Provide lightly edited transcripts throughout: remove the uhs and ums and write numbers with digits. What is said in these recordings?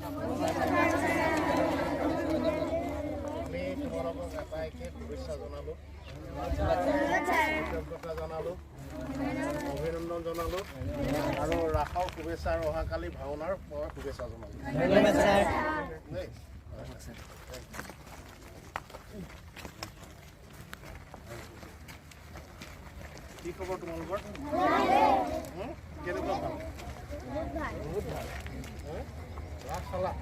আমি তোমালোকক এটাইকে শুভেচ্ছা জনালোঁ, কৃতজ্ঞতা জনালোঁ, অভিনন্দন জনালোঁ আৰু ৰাসৰ শুভেচ্ছা আৰু অহাকালি ভাওনাৰ শুভেচ্ছা জনালোঁ। দেই কি খবৰ তোমালোকৰ? কেনেকুৱা ভাল? বহুত ভাল। ৰাস চালা?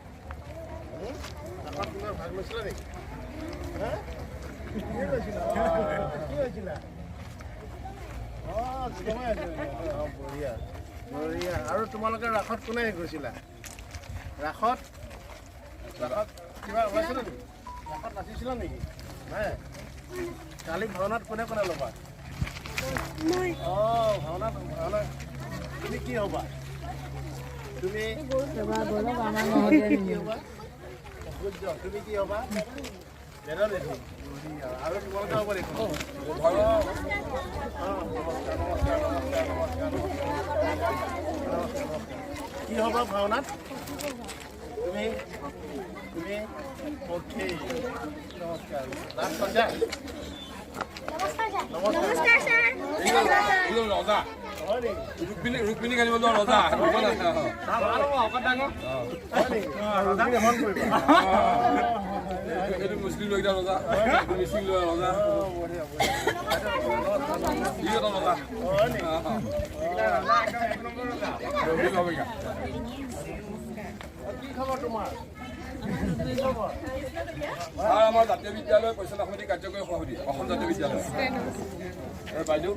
ৰাসত তোমাৰ ভাগ লৈছিলা নেকি? কি হৈছিলা? বঢ়িয়া বঢ়িয়া। আৰু তোমালোকে ৰাসত কোনে গৈছিলা? ৰাসত কিবা ওলাইছিলে নেকি? ৰাসত নাচিছিলা নেকি? নাই। কালি ভাওনাত কোনে কোনে ল'বা? ভাওনা তুমি কি হ'বা? তুমি কি হ'বা? আৰু তোমালোকে হ'ব নেকি? কি হ'বা ভাওনাত? তুমি নমস্কাৰ। নমস্কাৰ স্যাৰ। ৰজা ৰুক্মিণী গালিব লোৱা ৰজা মুছলিম লৈ ৰজা মিচিং লৈ ৰজা কি খবৰ তোমাৰ? আমাৰ জাতীয় বিদ্যালয় পৰিচালনা সমিতি কাৰ্যকৰী সভাপতি অসম জাতীয় বিদ্যালয় বাইদেউ